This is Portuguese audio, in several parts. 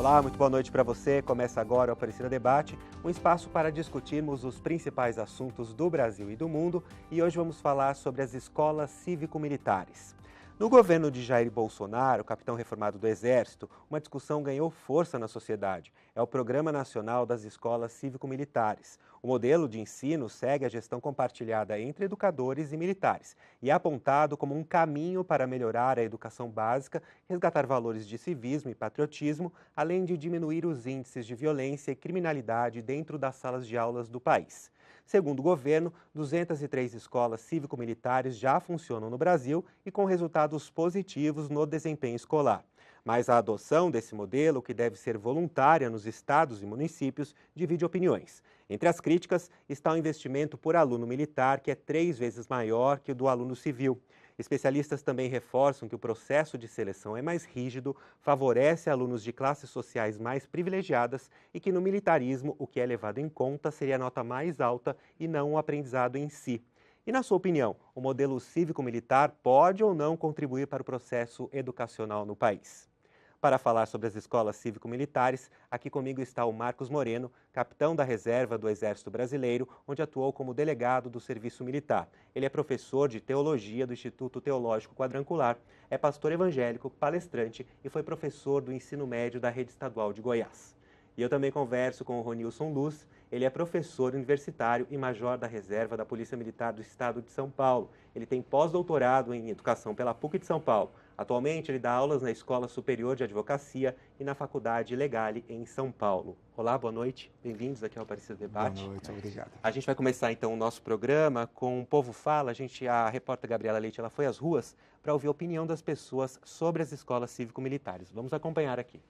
Olá, muito boa noite para você. Começa agora o Aparecida Debate, um espaço para discutirmos os principais assuntos do Brasil e do mundo. E hoje vamos falar sobre as escolas cívico-militares. No governo de Jair Bolsonaro, capitão reformado do Exército, uma discussão ganhou força na sociedade. É o Programa Nacional das Escolas Cívico-Militares. O modelo de ensino segue a gestão compartilhada entre educadores e militares e é apontado como um caminho para melhorar a educação básica, resgatar valores de civismo e patriotismo, além de diminuir os índices de violência e criminalidade dentro das salas de aulas do país. Segundo o governo, 203 escolas cívico-militares já funcionam no Brasil e com resultados positivos no desempenho escolar. Mas a adoção desse modelo, que deve ser voluntária nos estados e municípios, divide opiniões. Entre as críticas está o investimento por aluno militar, que é 3 vezes maior que o do aluno civil. Especialistas também reforçam que o processo de seleção é mais rígido, favorece alunos de classes sociais mais privilegiadas e que no militarismo o que é levado em conta seria a nota mais alta e não o aprendizado em si. E na sua opinião, o modelo cívico-militar pode ou não contribuir para o processo educacional no país? Para falar sobre as escolas cívico-militares, aqui comigo está o Marcos Moreno, capitão da reserva do Exército Brasileiro, onde atuou como delegado do Serviço Militar. Ele é professor de Teologia do Instituto Teológico Quadrangular, é pastor evangélico, palestrante e foi professor do ensino médio da Rede Estadual de Goiás. E eu também converso com o Ronilson Luz, ele é professor universitário e major da reserva da Polícia Militar do Estado de São Paulo. Ele tem pós-doutorado em Educação pela PUC de São Paulo. Atualmente, ele dá aulas na Escola Superior de Advocacia e na Faculdade Legale em São Paulo. Olá, boa noite. Bem-vindos aqui ao Aparecida Debate. Boa noite, obrigado. A gente vai começar então o nosso programa com o Povo Fala. A repórter Gabriela Leite, ela foi às ruas para ouvir a opinião das pessoas sobre as escolas cívico-militares. Vamos acompanhar aqui.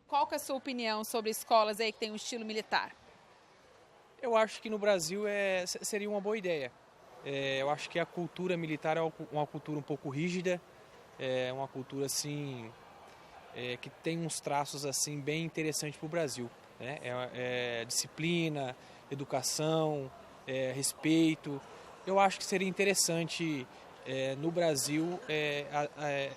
Qual que é a sua opinião sobre escolas aí que tem um estilo militar? Eu acho que no Brasil seria uma boa ideia. Eu acho que a cultura militar é uma cultura um pouco rígida, é uma cultura assim que tem uns traços assim bem interessantes para o Brasil, né? Disciplina, educação, respeito. Eu acho que seria interessante no Brasil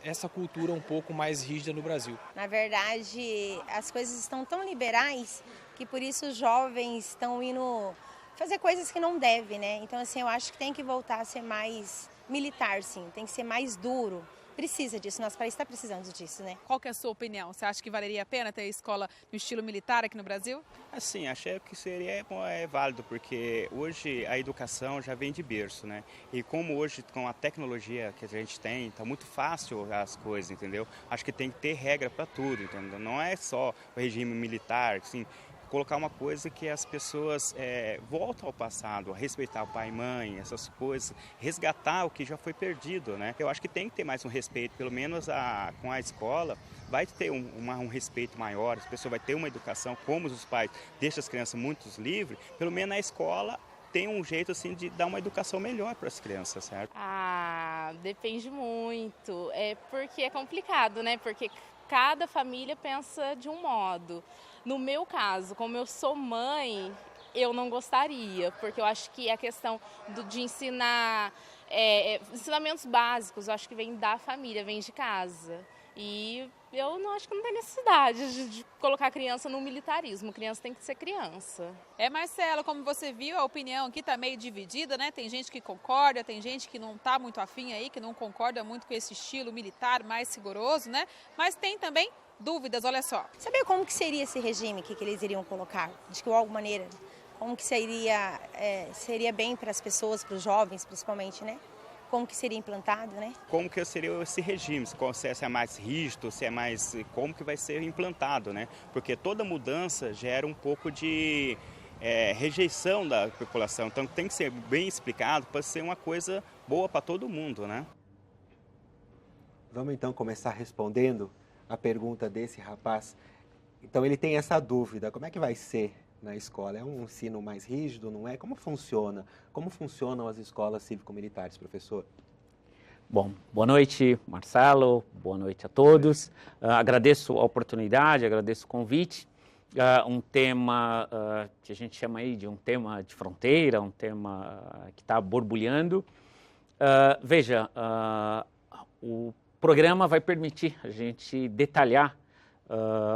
essa cultura um pouco mais rígida no Brasil. Na verdade, as coisas estão tão liberais que por isso os jovens estão indo fazer coisas que não devem, né? Então, assim, eu acho que tem que voltar a ser mais militar, sim, tem que ser mais duro. Precisa disso, nosso país está precisando disso, né? Qual que é a sua opinião? Você acha que valeria a pena ter escola no estilo militar aqui no Brasil? Assim, achei que seria válido, porque hoje a educação já vem de berço, né? E como hoje, com a tecnologia que a gente tem, está muito fácil as coisas, entendeu? Acho que tem que ter regra para tudo, entendeu? Não é só o regime militar, assim, colocar uma coisa que as pessoas voltam ao passado, a respeitar o pai e mãe, essas coisas, resgatar o que já foi perdido, né? Eu acho que tem que ter mais um respeito, pelo menos com a escola, vai ter um respeito maior, a pessoa vai ter uma educação, como os pais deixam as crianças muito livres, pelo menos na escola tem um jeito assim de dar uma educação melhor para as crianças, certo? Depende muito, porque é complicado, né? Porque cada família pensa de um modo. No meu caso, como eu sou mãe, eu não gostaria, porque eu acho que a questão de ensinar ensinamentos básicos, eu acho que vem da família, vem de casa. E eu não acho que não tem necessidade de colocar a criança no militarismo. A criança tem que ser criança. Marcelo, como você viu, a opinião aqui está meio dividida, né? Tem gente que concorda, tem gente que não está muito afim aí, que não concorda muito com esse estilo militar mais rigoroso, né? Mas tem também dúvidas, olha só. Saber como que seria esse regime que eles iriam colocar? De que alguma maneira, como que seria bem para as pessoas, para os jovens principalmente, né? Como que seria implantado, né? Como que seria esse regime, se é mais rígido, se é mais... Como que vai ser implantado, né? Porque toda mudança gera um pouco de rejeição da população, então tem que ser bem explicado para ser uma coisa boa para todo mundo, né? Vamos então começar respondendo a pergunta desse rapaz. Então ele tem essa dúvida, como é que vai ser na escola? É um ensino mais rígido, não é? Como funciona? Como funcionam as escolas cívico-militares, professor? Bom, boa noite, Marcelo, boa noite a todos. Agradeço a oportunidade, agradeço o convite. Um tema que a gente chama aí de um tema de fronteira, um tema que está borbulhando. Veja, o programa vai permitir a gente detalhar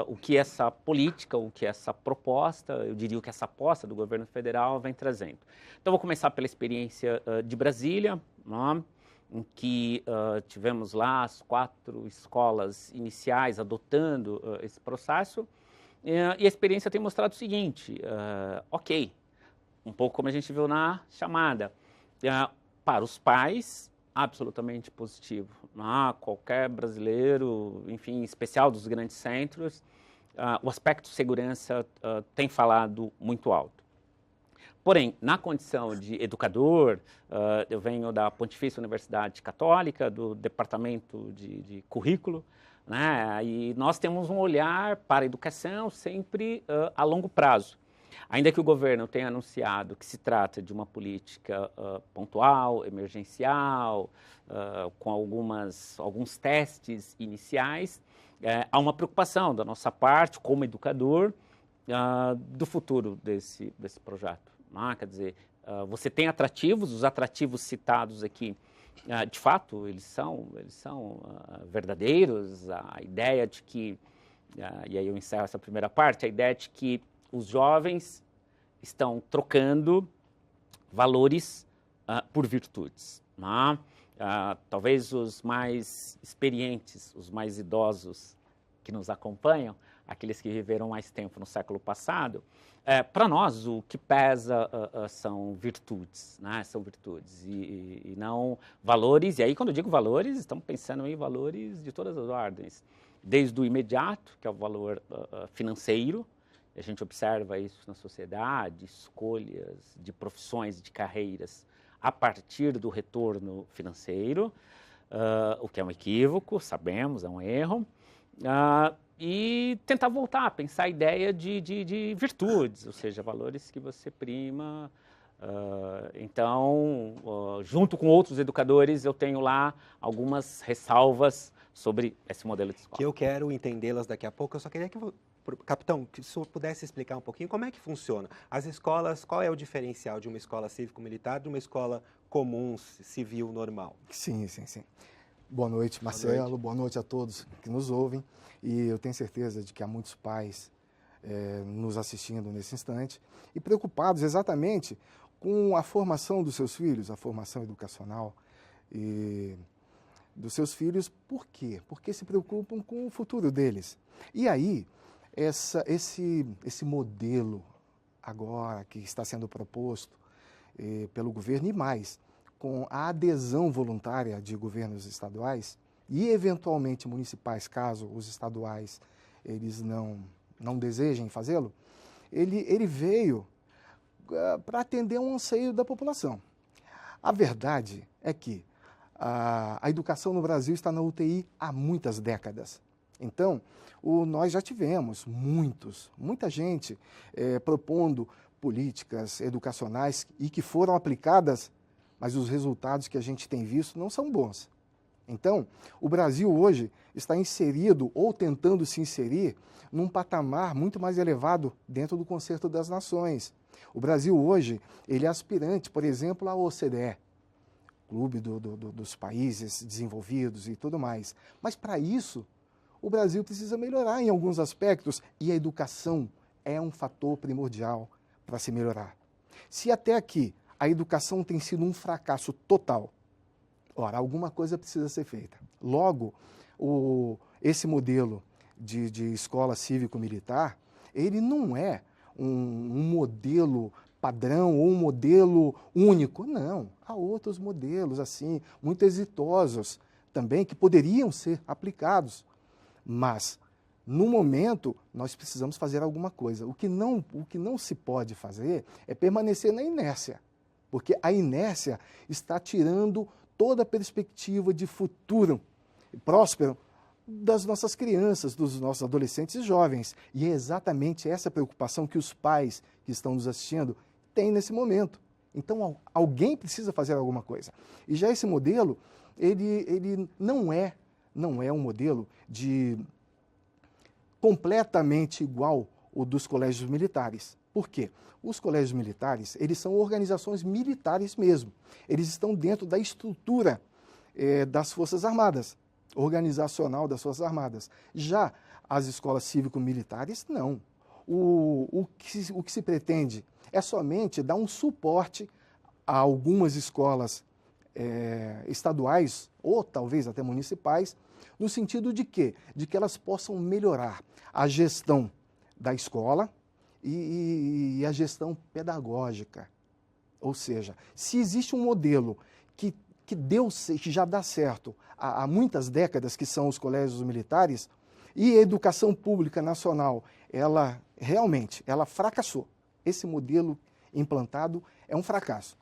o que essa política, o que essa proposta, eu diria o que essa aposta do governo federal vem trazendo. Então, vou começar pela experiência de Brasília, né, em que tivemos lá as 4 escolas iniciais adotando esse processo, e a experiência tem mostrado o seguinte, ok, um pouco como a gente viu na chamada, para os pais, absolutamente positivo. Qualquer brasileiro, enfim, em especial dos grandes centros, o aspecto de segurança tem falado muito alto. Porém, na condição de educador, eu venho da Pontifícia Universidade Católica, do Departamento de Currículo, né, e nós temos um olhar para a educação sempre a longo prazo. Ainda que o governo tenha anunciado que se trata de uma política pontual, emergencial, com alguns testes iniciais, há uma preocupação da nossa parte, como educador, do futuro desse projeto. Quer dizer, você tem atrativos, os atrativos citados aqui, de fato, eles são verdadeiros. A ideia de que, e aí eu encerro essa primeira parte, a ideia de que os jovens estão trocando valores por virtudes. Talvez os mais experientes, os mais idosos que nos acompanham, aqueles que viveram mais tempo no século passado, para nós o que pesa são virtudes, né? São virtudes e não valores. E aí, quando eu digo valores, estamos pensando em valores de todas as ordens, desde o imediato, que é o valor financeiro. A gente observa isso na sociedade, escolhas de profissões, de carreiras, a partir do retorno financeiro, o que é um equívoco, sabemos, é um erro, e tentar voltar a pensar a ideia de virtudes, ou seja, valores que você prima. Então, junto com outros educadores, eu tenho lá algumas ressalvas sobre esse modelo de escola. Que eu quero entendê-las daqui a pouco. Eu só queria que, capitão, que o senhor pudesse explicar um pouquinho como é que funciona. As escolas, qual é o diferencial de uma escola cívico-militar de uma escola comum, civil, normal? Sim. Boa noite, Marcelo. Boa noite a todos que nos ouvem. E eu tenho certeza de que há muitos pais nos assistindo nesse instante e preocupados exatamente com a formação dos seus filhos, a formação educacional dos seus filhos. Por quê? Porque se preocupam com o futuro deles. E aí, esse modelo agora que está sendo proposto pelo governo e mais, com a adesão voluntária de governos estaduais e eventualmente municipais, caso os estaduais eles não desejem fazê-lo, ele veio para atender um anseio da população. A verdade é que a educação no Brasil está na UTI há muitas décadas. Então, nós já tivemos muita gente propondo políticas educacionais e que foram aplicadas, mas os resultados que a gente tem visto não são bons. Então, o Brasil hoje está inserido ou tentando se inserir num patamar muito mais elevado dentro do Concerto das Nações. O Brasil hoje, ele é aspirante, por exemplo, à OCDE, Clube dos Países Desenvolvidos e tudo mais. Mas para isso, o Brasil precisa melhorar em alguns aspectos e a educação é um fator primordial para se melhorar. Se até aqui a educação tem sido um fracasso total, ora, alguma coisa precisa ser feita. Logo, esse modelo de escola cívico-militar, ele não é um modelo padrão ou um modelo único. Não, há outros modelos assim, muito exitosos também, que poderiam ser aplicados. Mas, no momento, nós precisamos fazer alguma coisa. O que não se pode fazer é permanecer na inércia, porque a inércia está tirando toda a perspectiva de futuro próspero das nossas crianças, dos nossos adolescentes e jovens. E é exatamente essa preocupação que os pais que estão nos assistindo têm nesse momento. Então, alguém precisa fazer alguma coisa. E já esse modelo, ele não é um modelo completamente igual ao dos colégios militares. Por quê? Os colégios militares, eles são organizações militares mesmo. Eles estão dentro da estrutura das Forças Armadas, organizacional das Forças Armadas. Já as escolas cívico-militares? Não. O que se pretende é somente dar um suporte a algumas escolas estaduais ou talvez até municipais, no sentido de quê? De que elas possam melhorar a gestão da escola e a gestão pedagógica. Ou seja, se existe um modelo que já dá certo há muitas décadas, que são os colégios militares, e a educação pública nacional, ela fracassou. Esse modelo implantado é um fracasso.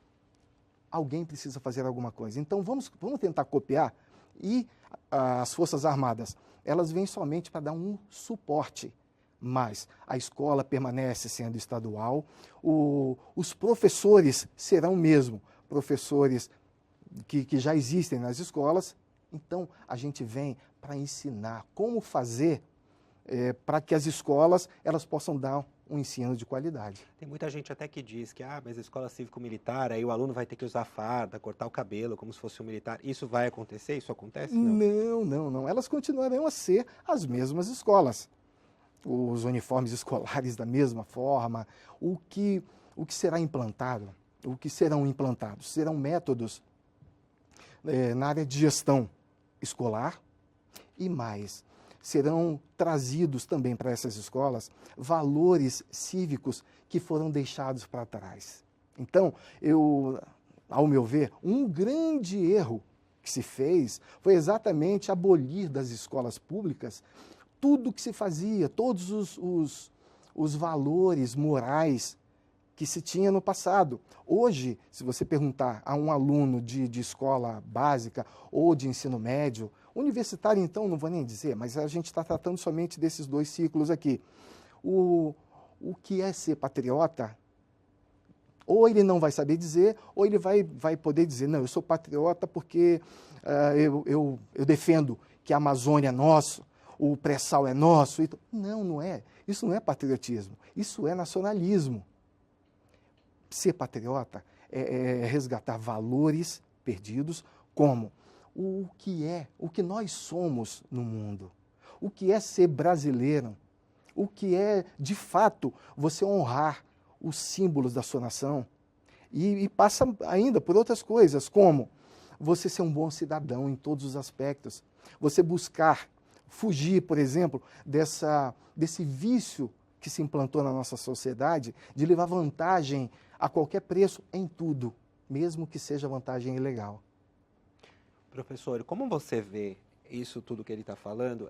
Alguém precisa fazer alguma coisa. Então, vamos tentar copiar, e as Forças Armadas, elas vêm somente para dar um suporte, mas a escola permanece sendo estadual, os professores serão mesmo professores que já existem nas escolas. Então, a gente vem para ensinar como fazer para que as escolas elas possam dar um ensino de qualidade. Tem muita gente até que diz que, mas a escola cívico-militar, aí o aluno vai ter que usar farda, cortar o cabelo, como se fosse um militar. Isso vai acontecer? Isso acontece? Não. Elas continuarão a ser as mesmas escolas. Os uniformes escolares da mesma forma. O que será implantado? O que serão implantados? Serão métodos na área de gestão escolar e mais. Serão trazidos também para essas escolas valores cívicos que foram deixados para trás. Então, ao meu ver, um grande erro que se fez foi exatamente abolir das escolas públicas tudo que se fazia, todos os valores morais que se tinha no passado. Hoje, se você perguntar a um aluno de escola básica ou de ensino médio, universitário, então, não vou nem dizer, mas a gente está tratando somente desses dois ciclos aqui. O que é ser patriota? Ou ele não vai saber dizer, ou ele vai poder dizer, não, eu sou patriota porque eu defendo que a Amazônia é nossa, o pré-sal é nosso. Não é. Isso não é patriotismo, isso é nacionalismo. Ser patriota é resgatar valores perdidos, como o que nós somos no mundo, o que é ser brasileiro, o que é, de fato, você honrar os símbolos da sua nação. E passa ainda por outras coisas, como você ser um bom cidadão em todos os aspectos, você buscar fugir, por exemplo, desse vício que se implantou na nossa sociedade de levar vantagem a qualquer preço em tudo, mesmo que seja vantagem ilegal. Professor, como você vê isso tudo que ele está falando?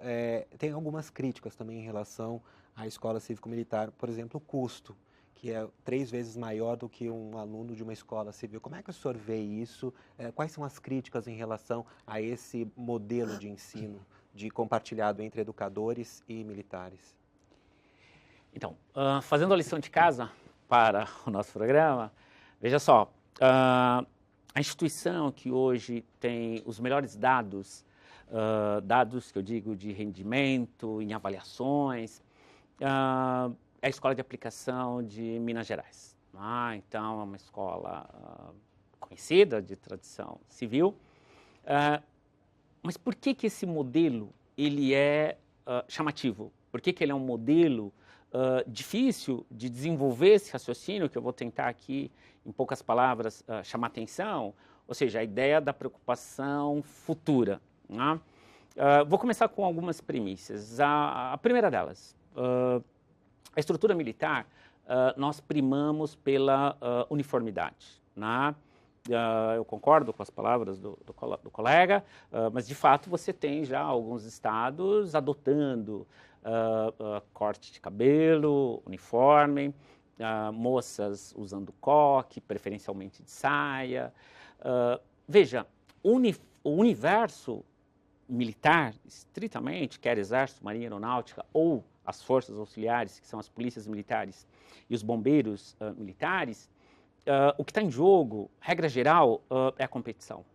Tem algumas críticas também em relação à escola cívico-militar, por exemplo, o custo, que é 3 vezes maior do que um aluno de uma escola civil. Como é que o senhor vê isso? Quais são as críticas em relação a esse modelo de ensino compartilhado entre educadores e militares? Então, fazendo a lição de casa para o nosso programa, veja só, a instituição que hoje tem os melhores dados que eu digo de rendimento, em avaliações, é a Escola de Aplicação de Minas Gerais. Então, é uma escola conhecida, de tradição civil. Mas por que esse modelo ele é chamativo? Por que ele é um modelo difícil de desenvolver esse raciocínio, que eu vou tentar aqui, em poucas palavras, chamar atenção? Ou seja, a ideia da preocupação futura. Vou começar com algumas premissas. A primeira delas, a estrutura militar, nós primamos pela uniformidade. Eu concordo com as palavras do colega, mas de fato você tem já alguns estados adotando corte de cabelo, uniforme, moças usando coque, preferencialmente de saia. Veja, o universo militar, estritamente, quer exército, marinha, aeronáutica ou as forças auxiliares, que são as polícias militares e os bombeiros militares, o que está em jogo, regra geral, é a competição.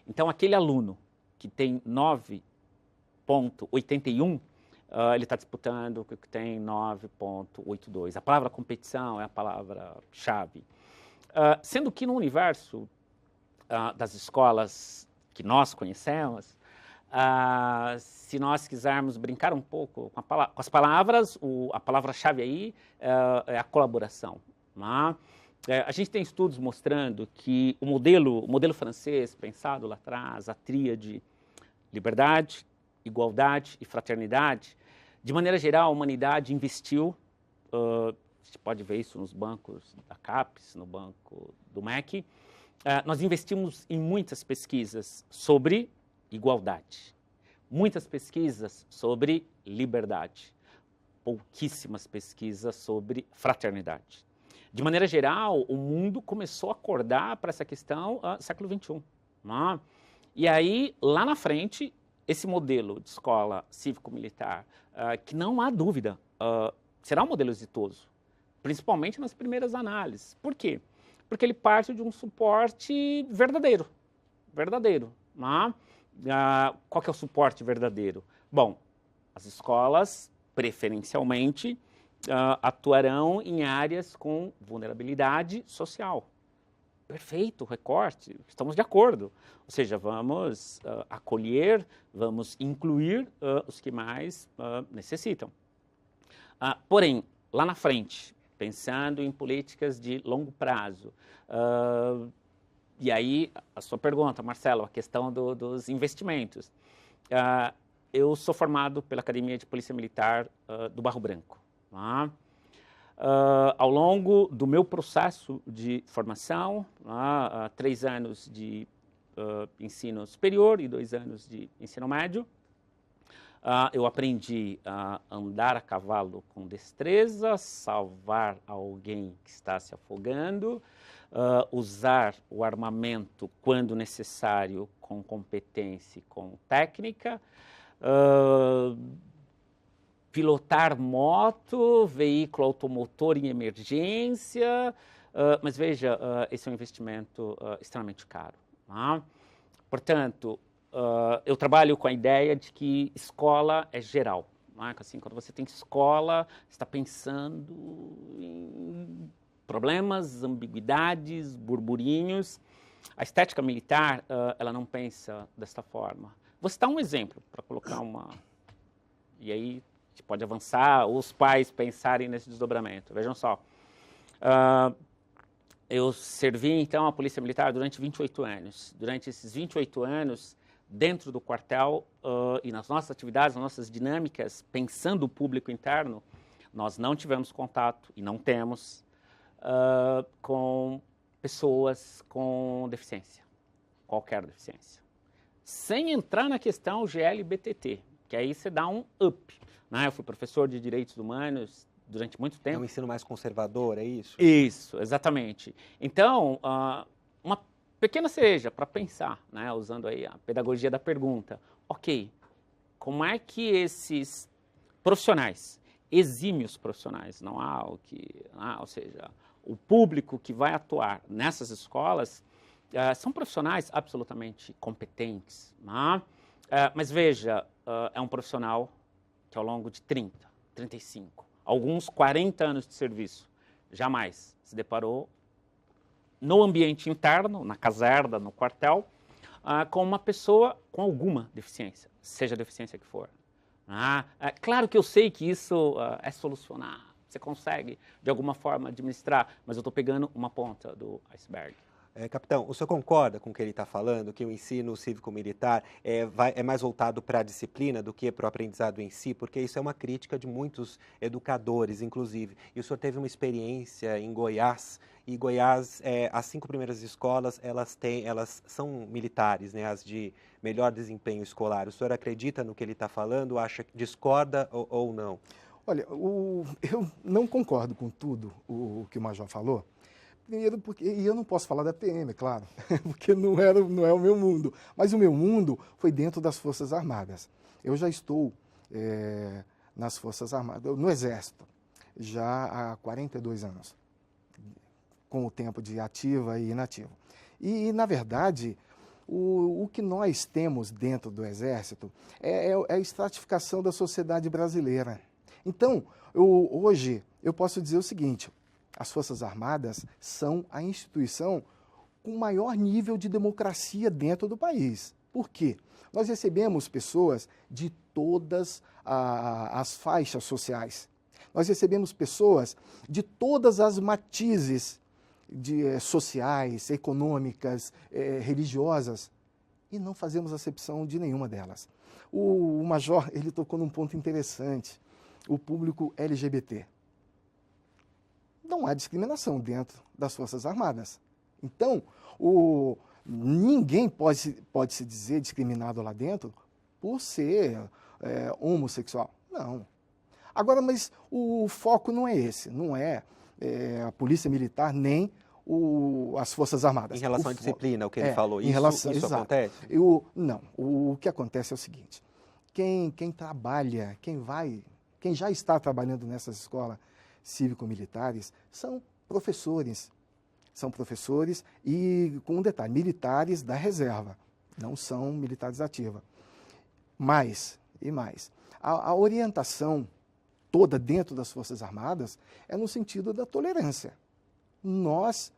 Então, aquele aluno que tem 9,81, ele está disputando o que tem 9,82. A palavra competição é a palavra-chave. Sendo que no universo das escolas que nós conhecemos, Se nós quisermos brincar um pouco com as palavras, a palavra-chave aí é a colaboração. Né? A gente tem estudos mostrando que o modelo francês, pensado lá atrás, a tríade liberdade, igualdade e fraternidade, de maneira geral, a humanidade investiu, a gente pode ver isso nos bancos da CAPES, no banco do MEC, nós investimos em muitas pesquisas sobre igualdade, muitas pesquisas sobre liberdade, pouquíssimas pesquisas sobre fraternidade. De maneira geral, o mundo começou a acordar para essa questão no século XXI. Né? E aí, lá na frente, esse modelo de escola cívico-militar, que não há dúvida, será um modelo exitoso, principalmente nas primeiras análises. Por quê? Porque ele parte de um suporte verdadeiro. Né? Qual que é o suporte verdadeiro? Bom, as escolas, preferencialmente, atuarão em áreas com vulnerabilidade social. Perfeito, recorte, estamos de acordo. Ou seja, vamos acolher, vamos incluir os que mais necessitam. Porém, lá na frente, pensando em políticas de longo prazo, e aí a sua pergunta, Marcelo, a questão dos investimentos. Eu sou formado pela Academia de Polícia Militar do Barro Branco. Ao longo do meu processo de formação, 3 anos de ensino superior e 2 anos de ensino médio, eu aprendi a andar a cavalo com destreza, salvar alguém que está se afogando, usar o armamento quando necessário com competência e com técnica, pilotar moto, veículo automotor em emergência, mas veja, esse é um investimento extremamente caro. Tá? Portanto, eu trabalho com a ideia de que escola é geral. Tá? Assim, quando você tem escola, você está pensando em problemas, ambiguidades, burburinhos. A estética militar, ela não pensa desta forma. Vou citar um exemplo para colocar uma... E aí... A gente pode avançar, os pais pensarem nesse desdobramento. Vejam só, eu servi, então, a Polícia Militar durante 28 anos. Durante esses 28 anos, dentro do quartel e nas nossas atividades, nas nossas dinâmicas, pensando o público interno, nós não tivemos contato, e não temos, com pessoas com deficiência, qualquer deficiência. Sem entrar na questão GLBTT, que aí você dá um up. Eu fui professor de Direitos Humanos durante muito tempo. É um ensino mais conservador, é isso? Isso, exatamente. Então, uma pequena cereja para pensar, usando aí a pedagogia da pergunta. Ok, como é que esses profissionais, exímios profissionais, não há o que... ou seja, o público que vai atuar nessas escolas são profissionais absolutamente competentes. Mas veja, é um profissional que ao longo de 30, 35, alguns 40 anos de serviço, jamais se deparou no ambiente interno, na caserna, no quartel, com uma pessoa com alguma deficiência, seja a deficiência que for. Claro que eu sei que isso é solucionar, você consegue de alguma forma administrar, mas eu estou pegando uma ponta do iceberg. Capitão, o senhor concorda com o que ele está falando, que o ensino cívico-militar é mais voltado para a disciplina do que para o aprendizado em si? Porque isso é uma crítica de muitos educadores, inclusive. E o senhor teve uma experiência em Goiás, e Goiás, as 5 primeiras escolas, elas são militares, as de melhor desempenho escolar. O senhor acredita no que ele está falando, discorda ou não? Olha, eu não concordo com tudo o que o Major falou. Primeiro, e eu não posso falar da PM, claro, porque não é o meu mundo. Mas o meu mundo foi dentro das Forças Armadas. Eu já estou nas Forças Armadas, no Exército, já há 42 anos, com o tempo de ativa e inativa. E na verdade, o que nós temos dentro do Exército é a estratificação da sociedade brasileira. Então, hoje, eu posso dizer o seguinte... As Forças Armadas são a instituição com maior nível de democracia dentro do país. Por quê? Nós recebemos pessoas de todas as faixas sociais. Nós recebemos pessoas de todas as matizes sociais, econômicas, religiosas, e não fazemos acepção de nenhuma delas. O Major, ele tocou num ponto interessante, o público LGBT. Não há discriminação dentro das Forças Armadas. Então, ninguém pode se dizer discriminado lá dentro por ser homossexual. Não. Agora, mas o foco não é esse, não é a Polícia Militar nem as Forças Armadas. Em relação à disciplina, o que ele falou, isso acontece? Não, o que acontece é o seguinte, quem trabalha, quem já está trabalhando nessas escolas cívico-militares são professores. São professores e, com um detalhe, militares da reserva, não são militares ativa. Mais, a orientação toda dentro das Forças Armadas é no sentido da tolerância. Nós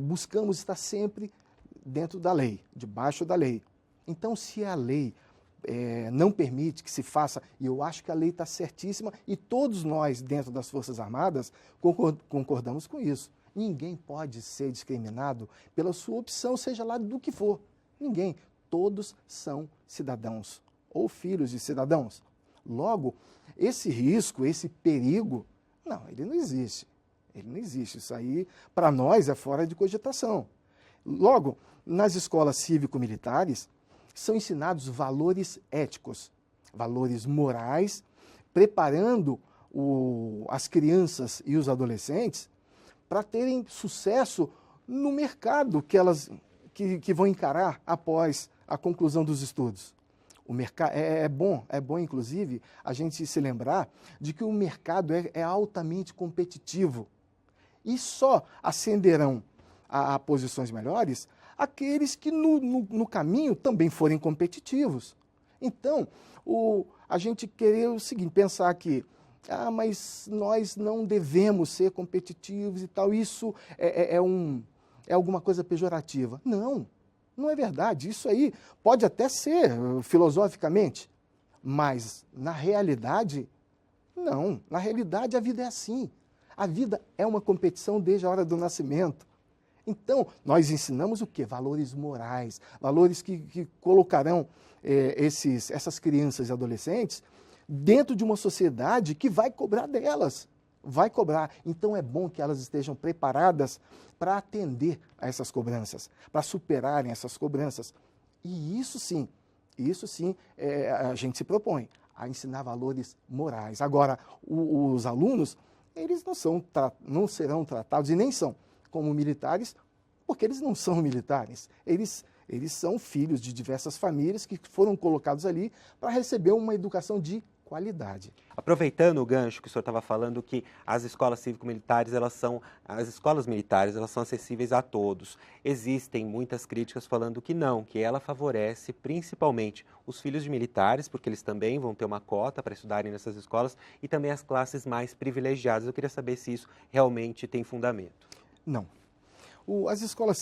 buscamos estar sempre dentro da lei, debaixo da lei. Então, se a lei não permite que se faça, e eu acho que a lei está certíssima, e todos nós dentro das Forças Armadas concordamos com isso. Ninguém pode ser discriminado pela sua opção, seja lá do que for. Ninguém. Todos são cidadãos ou filhos de cidadãos. Logo, esse risco, esse perigo, não, ele não existe. Ele não existe. Isso aí, para nós, é fora de cogitação. Logo, nas escolas cívico-militares, são ensinados valores éticos, valores morais, preparando as crianças e os adolescentes para terem sucesso no mercado que vão encarar após a conclusão dos estudos. O mercado é bom, inclusive, a gente se lembrar de que o mercado é altamente competitivo e só ascenderão a posições melhores aqueles que no caminho também forem competitivos. Então, a gente querer o seguinte, pensar que mas nós não devemos ser competitivos e tal, isso é alguma coisa pejorativa. Não é verdade. Isso aí pode até ser filosoficamente, mas na realidade, não. Na realidade, a vida é assim. A vida é uma competição desde a hora do nascimento. Então, nós ensinamos o quê? Valores morais, valores que colocarão essas crianças e adolescentes dentro de uma sociedade que vai cobrar delas, vai cobrar. Então, é bom que elas estejam preparadas para atender a essas cobranças, para superarem essas cobranças. E isso sim, a gente se propõe a ensinar valores morais. Agora, os alunos, eles não serão tratados, e nem são, como militares, porque eles não são militares. Eles são filhos de diversas famílias que foram colocados ali para receber uma educação de qualidade. Aproveitando o gancho que o senhor estava falando, que as escolas cívico-militares, as escolas militares, elas são acessíveis a todos. Existem muitas críticas falando que não, que ela favorece principalmente os filhos de militares, porque eles também vão ter uma cota para estudarem nessas escolas, e também as classes mais privilegiadas. Eu queria saber se isso realmente tem fundamento. Não. As escolas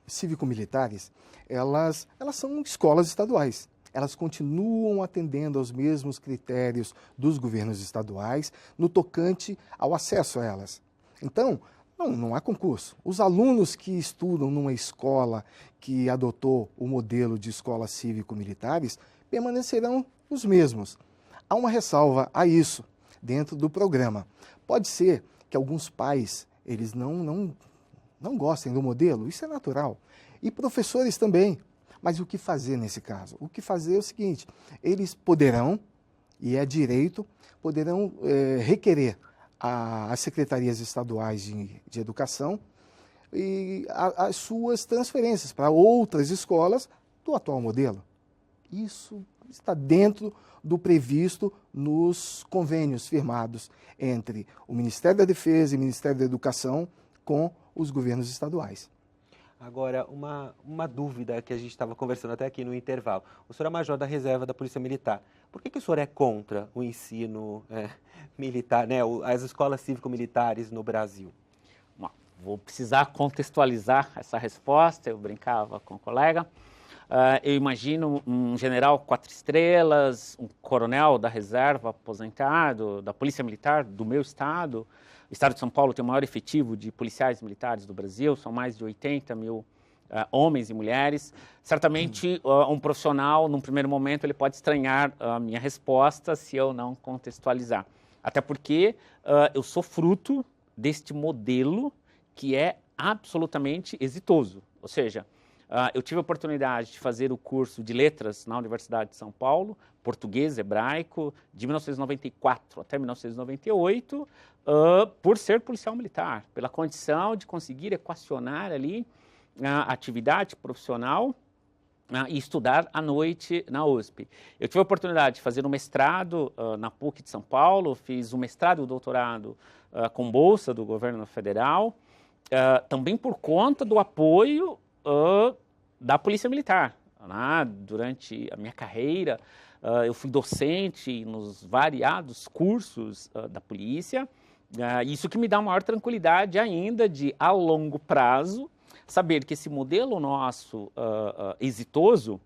cívico-militares, elas são escolas estaduais. Elas continuam atendendo aos mesmos critérios dos governos estaduais no tocante ao acesso a elas. Então, não há concurso. Os alunos que estudam numa escola que adotou o modelo de escolas cívico-militares permanecerão os mesmos. Há uma ressalva a isso dentro do programa. Pode ser que alguns pais eles não gostem do modelo, isso é natural. E professores também. Mas o que fazer nesse caso? O que fazer é o seguinte, eles poderão, e é direito, poderão requerer às secretarias estaduais de educação e as suas transferências para outras escolas do atual modelo. Isso está dentro do previsto nos convênios firmados entre o Ministério da Defesa e o Ministério da Educação com os governos estaduais. Agora, uma dúvida que a gente estava conversando até aqui no intervalo. O senhor é major da reserva da Polícia Militar. Por que o senhor é contra o ensino militar, né, as escolas cívico-militares no Brasil? Bom, vou precisar contextualizar essa resposta, eu brincava com o colega. Eu imagino um general 4 estrelas, um coronel da reserva aposentado, da Polícia Militar do meu estado. O estado de São Paulo tem o maior efetivo de policiais militares do Brasil, são mais de 80 mil homens e mulheres. Certamente, um profissional, num primeiro momento, ele pode estranhar a minha resposta se eu não contextualizar. Até porque eu sou fruto deste modelo que é absolutamente exitoso. Ou seja, eu tive a oportunidade de fazer o curso de letras na Universidade de São Paulo, português, hebraico, de 1994 até 1998, por ser policial militar, pela condição de conseguir equacionar ali a atividade profissional e estudar à noite na USP. Eu tive a oportunidade de fazer um mestrado na PUC de São Paulo, fiz um mestrado e um doutorado com bolsa do governo federal, também por conta do apoio da Polícia Militar. Durante a minha carreira, eu fui docente nos variados cursos da polícia, isso que me dá maior tranquilidade ainda de, a longo prazo, saber que esse modelo nosso exitoso,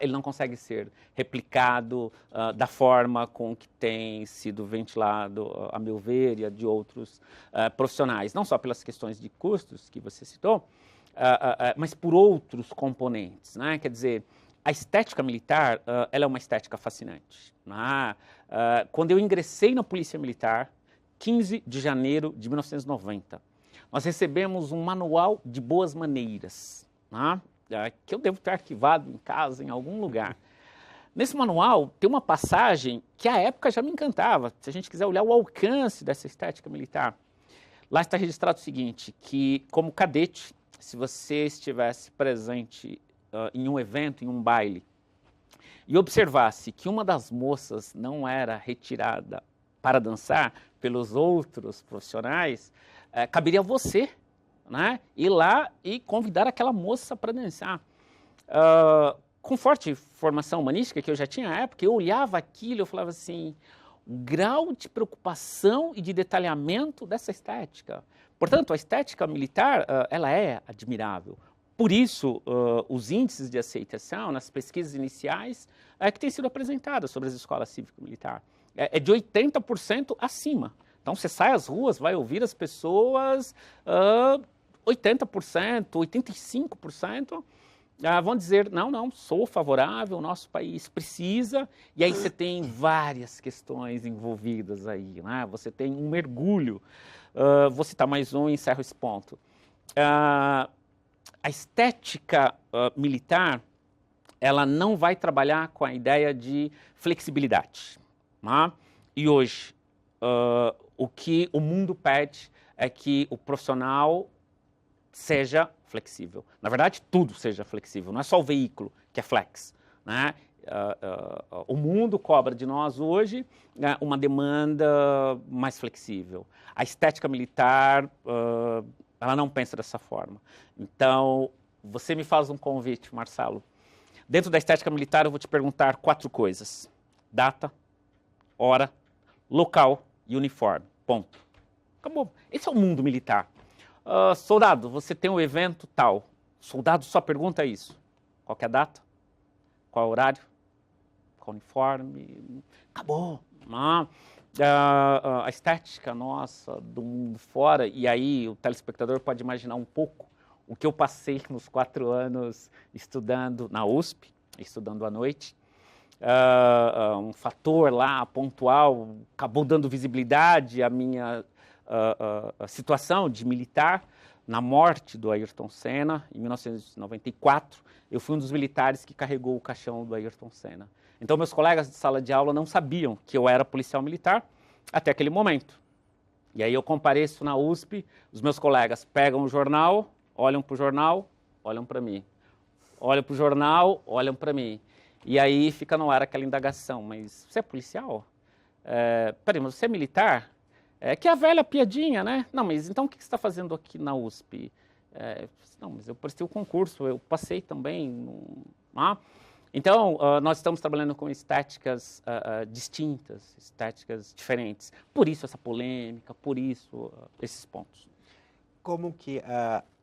ele não consegue ser replicado da forma com que tem sido ventilado, a meu ver, e a de outros profissionais, não só pelas questões de custos que você citou, mas por outros componentes, né? Quer dizer, a estética militar, ela é uma estética fascinante. Quando eu ingressei na Polícia Militar, 15 de janeiro de 1990, nós recebemos um manual de boas maneiras, que eu devo ter arquivado em casa, em algum lugar. Nesse manual tem uma passagem que à época já me encantava, se a gente quiser olhar o alcance dessa estética militar. Lá está registrado o seguinte, que como cadete, se você estivesse presente em um evento, em um baile, e observasse que uma das moças não era retirada para dançar pelos outros profissionais, caberia a você, né, ir lá e convidar aquela moça para dançar. Com forte formação humanística que eu já tinha à época, eu olhava aquilo e eu falava assim, o grau de preocupação e de detalhamento dessa estética. Portanto, a estética militar, ela é admirável. Por isso, os índices de aceitação nas pesquisas iniciais que têm sido apresentadas sobre as escolas cívico-militar é de 80% acima. Então, você sai às ruas, vai ouvir as pessoas, 80%, 85%, vão dizer, não, sou favorável, o nosso país precisa, e aí você tem várias questões envolvidas aí, né? Você tem um mergulho, vou citar mais um e encerro esse ponto. A estética militar, ela não vai trabalhar com a ideia de flexibilidade. E hoje, o que o mundo pede é que o profissional seja flexível. Na verdade, tudo seja flexível, não é só o veículo que é flex, né? O mundo cobra de nós hoje uma demanda mais flexível. A estética militar, ela não pensa dessa forma. Então, você me faz um convite, Marcelo. Dentro da estética militar, eu vou te perguntar 4 coisas. Data, hora, local e uniforme. Ponto. Acabou. Esse é o mundo militar. Soldado, você tem um evento tal. O soldado só pergunta isso. Qual que é a data? Qual é o horário? Qual o uniforme? Acabou. A estética nossa do mundo fora, e aí o telespectador pode imaginar um pouco o que eu passei nos 4 anos estudando na USP, estudando à noite. Um fator lá pontual acabou dando visibilidade à minha situação de militar. Na morte do Ayrton Senna, em 1994, eu fui um dos militares que carregou o caixão do Ayrton Senna. Então, meus colegas de sala de aula não sabiam que eu era policial militar até aquele momento. E aí eu compareço na USP, os meus colegas pegam o jornal, olham para o jornal, olham para mim. Olham para o jornal, olham para mim. E aí fica no ar aquela indagação, mas você é policial? Peraí, mas você é militar? Que é a velha piadinha, né? Não, mas então o que você está fazendo aqui na USP? Não, mas eu prestei o concurso, eu passei também. Então, nós estamos trabalhando com estéticas distintas, estéticas diferentes. Por isso essa polêmica, por isso esses pontos. Como que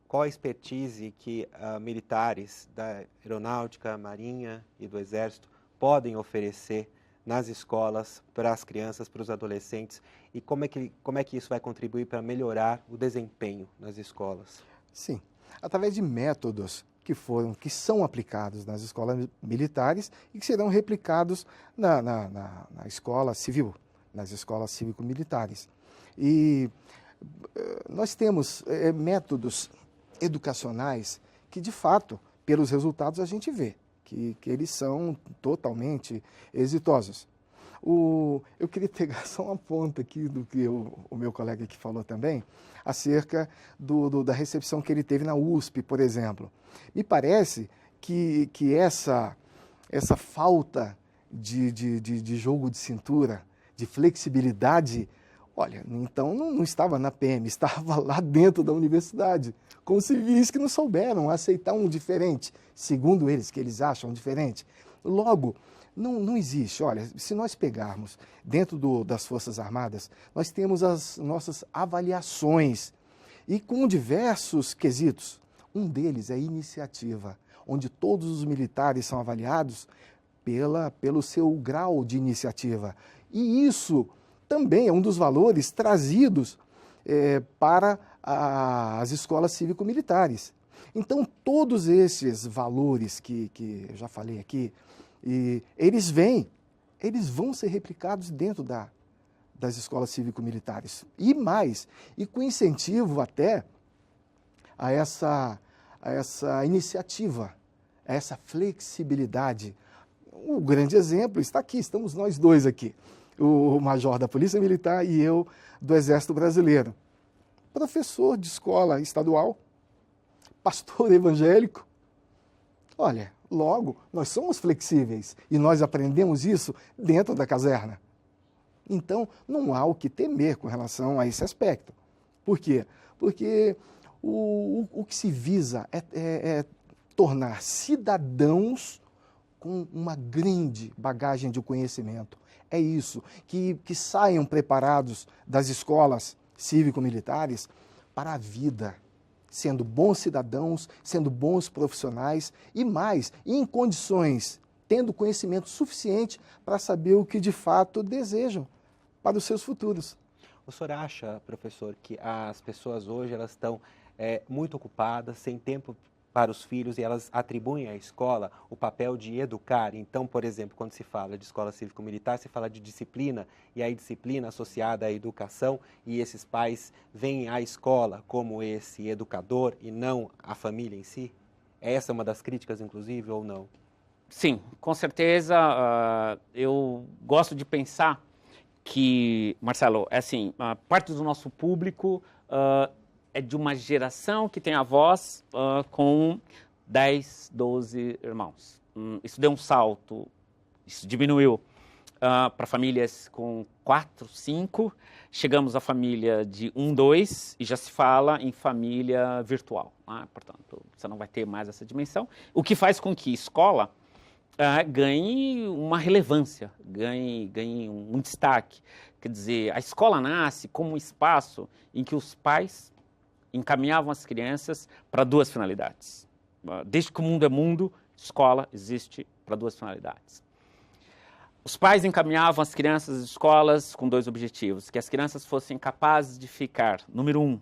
qual a expertise que militares da Aeronáutica, Marinha e do Exército podem oferecer nas escolas para as crianças, para os adolescentes, e como é que isso vai contribuir para melhorar o desempenho nas escolas? Sim, através de métodos que são aplicados nas escolas militares e que serão replicados na escola civil, nas escolas cívico-militares. E nós temos métodos educacionais que, de fato, pelos resultados a gente vê que eles são totalmente exitosos. Eu queria pegar só uma ponta aqui do que o meu colega aqui falou também, acerca da recepção que ele teve na USP, por exemplo. Me parece que essa falta de jogo de cintura, de flexibilidade, olha, então não estava na PM, estava lá dentro da universidade, com civis que não souberam aceitar um diferente, segundo eles, que eles acham diferente. Logo, não existe. Olha, se nós pegarmos dentro das Forças Armadas, nós temos as nossas avaliações e com diversos quesitos. Um deles é iniciativa, onde todos os militares são avaliados pelo seu grau de iniciativa. E isso também é um dos valores trazidos para as escolas cívico-militares. Então, todos esses valores que eu já falei aqui, eles vão ser replicados dentro das escolas cívico-militares. E mais, e com incentivo até a essa iniciativa, a essa flexibilidade. O grande exemplo está aqui, estamos nós dois aqui, o major da Polícia Militar e eu do Exército Brasileiro. Professor de escola estadual, pastor evangélico. Olha, logo, nós somos flexíveis e nós aprendemos isso dentro da caserna. Então, não há o que temer com relação a esse aspecto. Por quê? Porque o que se visa é tornar cidadãos com uma grande bagagem de conhecimento. É isso, que saiam preparados das escolas cívico-militares para a vida, sendo bons cidadãos, sendo bons profissionais e mais, em condições, tendo conhecimento suficiente para saber o que de fato desejam para os seus futuros. O senhor acha, professor, que as pessoas hoje elas estão muito ocupadas, sem tempo para os filhos, e elas atribuem à escola o papel de educar? Então, por exemplo, quando se fala de escola cívico-militar, se fala de disciplina, e aí disciplina associada à educação, e esses pais veem a escola como esse educador e não a família em si? Essa é uma das críticas, inclusive, ou não? Sim, com certeza. Eu gosto de pensar que, Marcelo, parte do nosso público é de uma geração que tem avós com 10, 12 irmãos. Isso deu um salto, isso diminuiu para famílias com 4, 5. Chegamos à família de 1, 2 e já se fala em família virtual. Portanto, você não vai ter mais essa dimensão. O que faz com que escola ganhe uma relevância, ganhe um destaque. Quer dizer, a escola nasce como um espaço em que os pais encaminhavam as crianças para 2 finalidades. Desde que o mundo é mundo, escola existe para 2 finalidades. Os pais encaminhavam as crianças às escolas com 2 objetivos: que as crianças fossem capazes de ficar, número 1,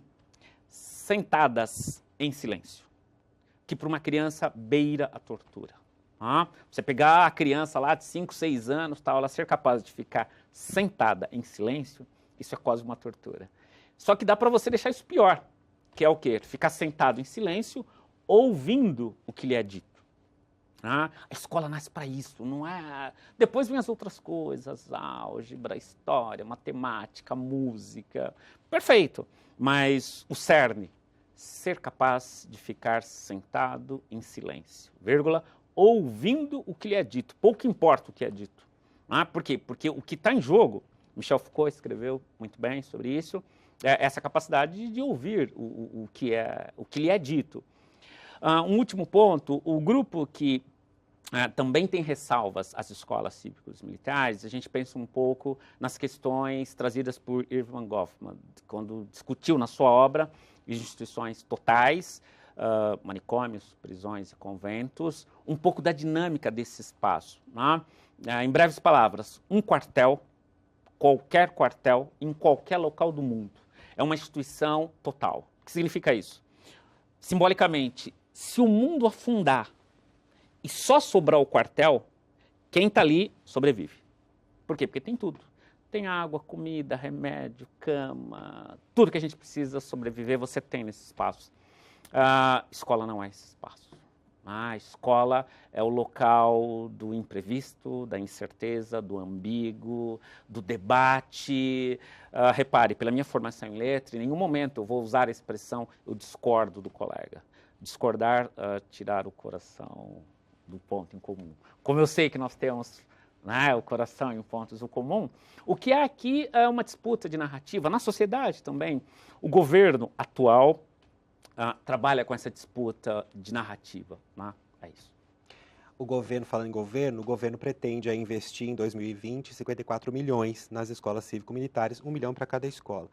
sentadas em silêncio, que para uma criança beira a tortura. Você pegar a criança lá de 5, 6 anos, ela ser capaz de ficar sentada em silêncio, isso é quase uma tortura. Só que dá para você deixar isso pior, que é o quê? Ficar sentado em silêncio, ouvindo o que lhe é dito. A escola nasce para isso, não é? Depois vem as outras coisas, álgebra, história, matemática, música, perfeito. Mas o cerne, ser capaz de ficar sentado em silêncio, vírgula, ouvindo o que lhe é dito, pouco importa o que é dito. Por quê? Porque o que está em jogo, Michel Foucault escreveu muito bem sobre isso, essa capacidade de ouvir o que lhe é dito. Um último ponto, o grupo que também tem ressalvas às escolas cívicos militares, a gente pensa um pouco nas questões trazidas por Erving Goffman, quando discutiu na sua obra Instituições Totais, manicômios, prisões e conventos, um pouco da dinâmica desse espaço. Né? Em breves palavras, um quartel, qualquer quartel, em qualquer local do mundo, é uma instituição total. O que significa isso? Simbolicamente, se o mundo afundar e só sobrar o quartel, quem está ali sobrevive. Por quê? Porque tem tudo. Tem água, comida, remédio, cama, tudo que a gente precisa sobreviver, você tem nesse espaço. Escola não é esse espaço. A escola é o local do imprevisto, da incerteza, do ambíguo, do debate. Repare, pela minha formação em letra, em nenhum momento eu vou usar a expressão eu discordo do colega. Discordar, tirar o coração do ponto em comum. Como eu sei que nós temos o coração em pontos em comum, o que há aqui é uma disputa de narrativa. Na sociedade também, o governo atual trabalha com essa disputa de narrativa. Né? É isso. O governo, falando em governo, o governo pretende investir em 2020 54 milhões nas escolas cívico-militares, 1 milhão para cada escola.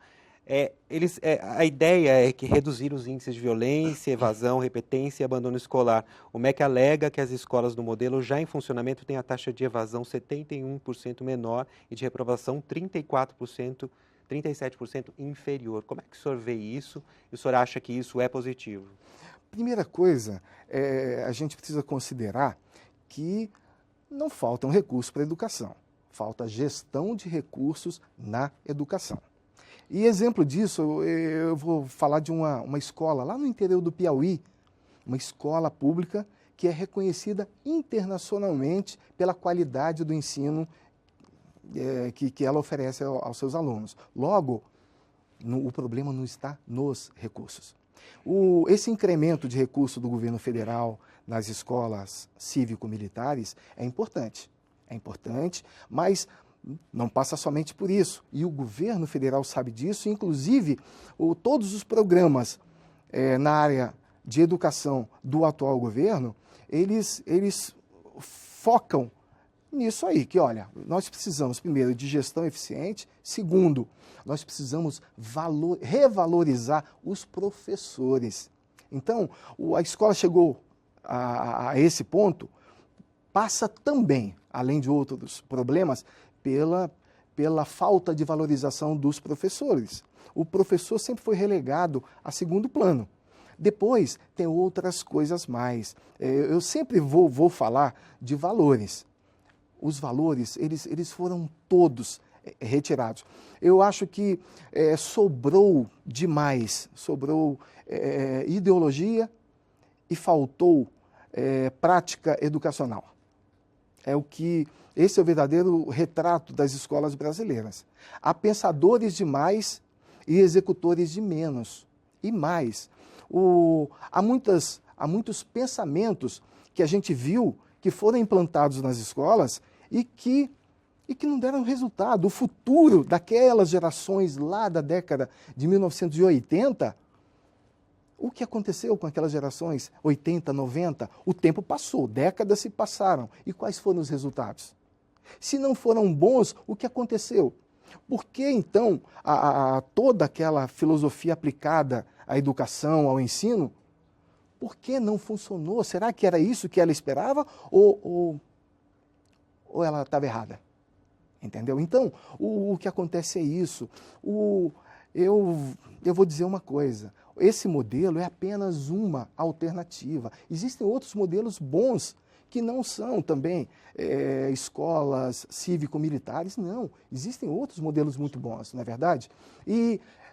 A ideia é que reduzir os índices de violência, evasão, repetência e abandono escolar. O MEC alega que as escolas do modelo já em funcionamento têm a taxa de evasão 71% menor e de reprovação 37% inferior. Como é que o senhor vê isso? E o senhor acha que isso é positivo? Primeira coisa, a gente precisa considerar que não faltam recursos para a educação. Falta gestão de recursos na educação. E exemplo disso, eu vou falar de uma escola lá no interior do Piauí, uma escola pública que é reconhecida internacionalmente pela qualidade do ensino que ela oferece aos seus alunos. Logo, o problema não está nos recursos. Esse incremento de recursos do governo federal nas escolas cívico-militares é importante, mas não passa somente por isso. E o governo federal sabe disso, inclusive todos os programas na área de educação do atual governo, eles focam nisso aí, que olha, nós precisamos primeiro de gestão eficiente, segundo, nós precisamos revalorizar os professores. Então, a escola chegou a esse ponto, passa também, além de outros problemas, pela falta de valorização dos professores. O professor sempre foi relegado a segundo plano. Depois, tem outras coisas mais. Eu sempre vou falar de valores. Os valores, eles foram todos retirados. Eu acho que sobrou demais, ideologia e faltou prática educacional. Esse é o verdadeiro retrato das escolas brasileiras. Há pensadores demais e executores de menos. E mais, há muitos pensamentos que a gente viu que foram implantados nas escolas e que não deram resultado. O futuro daquelas gerações lá da década de 1980, o que aconteceu com aquelas gerações 80, 90? O tempo passou, décadas se passaram. E quais foram os resultados? Se não foram bons, o que aconteceu? Por que, então, toda aquela filosofia aplicada à educação, ao ensino, por que não funcionou? Será que era isso que ela esperava ou ela estava errada? Entendeu? Então, o que acontece é isso. Eu vou dizer uma coisa. Esse modelo é apenas uma alternativa. Existem outros modelos bons que não são também escolas cívico-militares, não. Existem outros modelos muito bons, não é verdade?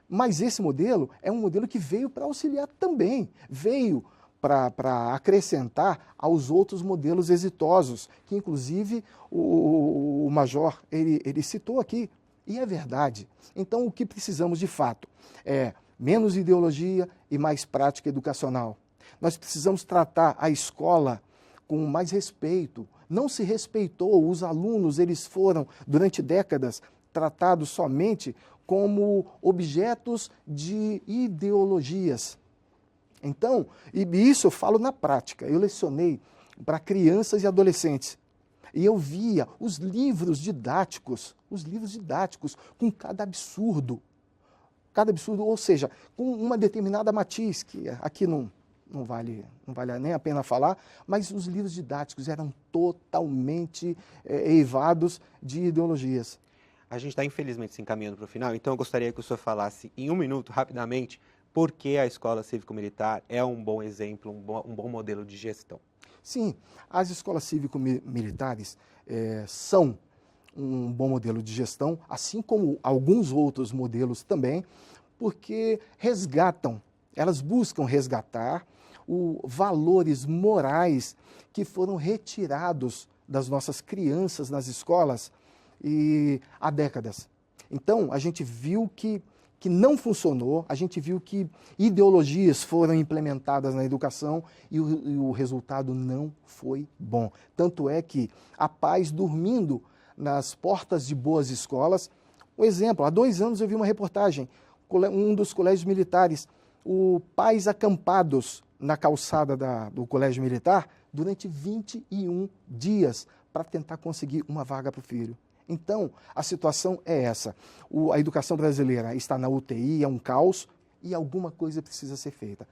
Mas esse modelo é um modelo que veio para auxiliar também, veio para acrescentar aos outros modelos exitosos, que inclusive o Major ele citou aqui, e é verdade. Então o que precisamos de fato é menos ideologia e mais prática educacional. Nós precisamos tratar a escola com mais respeito. Não se respeitou, os alunos eles foram, durante décadas, tratados somente como objetos de ideologias. Então, e isso eu falo na prática, eu lecionei para crianças e adolescentes, e eu via os livros didáticos com cada absurdo, ou seja, com uma determinada matiz, que aqui não não vale nem a pena falar, mas os livros didáticos eram totalmente eivados de ideologias. A gente está infelizmente se encaminhando para o final, então eu gostaria que o senhor falasse em 1 minuto, rapidamente, por que a escola cívico-militar é um bom exemplo, um bom modelo de gestão. Sim, as escolas cívico-militares são um bom modelo de gestão, assim como alguns outros modelos também, porque elas buscam resgatar valores morais que foram retirados das nossas crianças nas escolas há décadas. Então, a gente viu que não funcionou, a gente viu que ideologias foram implementadas na educação e o resultado não foi bom. Tanto é que há pais dormindo nas portas de boas escolas. Um exemplo, há 2 anos eu vi uma reportagem, um dos colégios militares, pais acampados na calçada do colégio militar durante 21 dias para tentar conseguir uma vaga para o filho. Então, a situação é essa. A educação brasileira está na UTI, é um caos e alguma coisa precisa ser feita.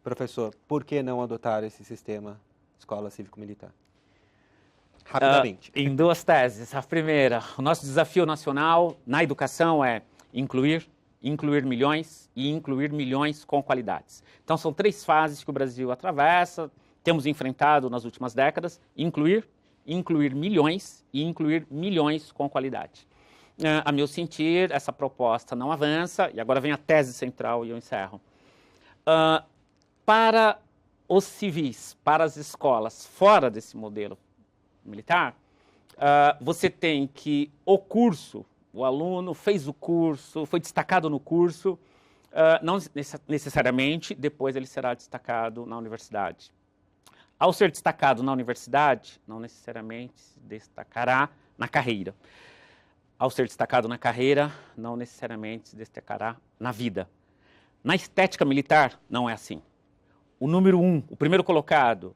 Professor, por que não adotar esse sistema escola cívico-militar? Rapidamente. Em 2 teses. A primeira, o nosso desafio nacional na educação é incluir milhões e incluir milhões com qualidades. Então, são 3 fases que o Brasil atravessa, temos enfrentado nas últimas décadas: incluir milhões e incluir milhões com qualidade. A meu sentir, essa proposta não avança, e agora vem a tese central e eu encerro. Para os civis, para as escolas fora desse modelo militar, você tem que o aluno fez o curso, foi destacado no curso, não necessariamente depois ele será destacado na universidade. Ao ser destacado na universidade, não necessariamente se destacará na carreira. Ao ser destacado na carreira, não necessariamente se destacará na vida. Na estética militar, não é assim. O número 1, o primeiro colocado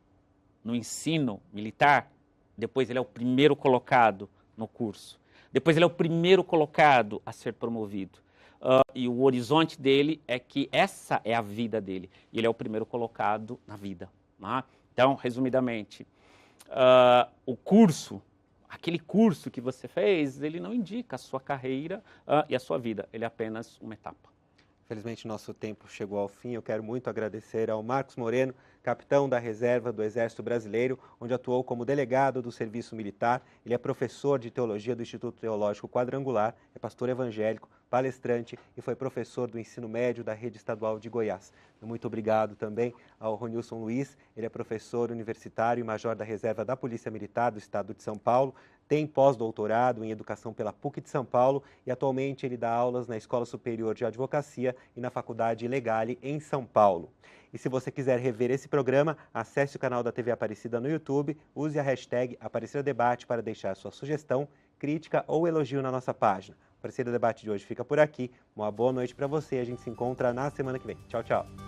no ensino militar, depois ele é o primeiro colocado no curso. Depois ele é o primeiro colocado a ser promovido. E o horizonte dele é que essa é a vida dele. E ele é o primeiro colocado na vida. Né? Então, resumidamente, aquele curso que você fez, ele não indica a sua carreira e a sua vida. Ele é apenas uma etapa. Felizmente, nosso tempo chegou ao fim. Eu quero muito agradecer ao Marcos Moreno, capitão da reserva do Exército Brasileiro, onde atuou como delegado do Serviço Militar. Ele é professor de teologia do Instituto Teológico Quadrangular, é pastor evangélico, palestrante e foi professor do ensino médio da Rede Estadual de Goiás. Muito obrigado também ao Ronilson Luiz, ele é professor universitário e major da reserva da Polícia Militar do Estado de São Paulo, tem pós-doutorado em educação pela PUC de São Paulo e atualmente ele dá aulas na Escola Superior de Advocacia e na Faculdade Legale em São Paulo. E se você quiser rever esse programa, acesse o canal da TV Aparecida no YouTube, use a hashtag Aparecida Debate para deixar sua sugestão, crítica ou elogio na nossa página. O Aparecida Debate de hoje fica por aqui. Uma boa noite para você. A gente se encontra na semana que vem. Tchau, tchau.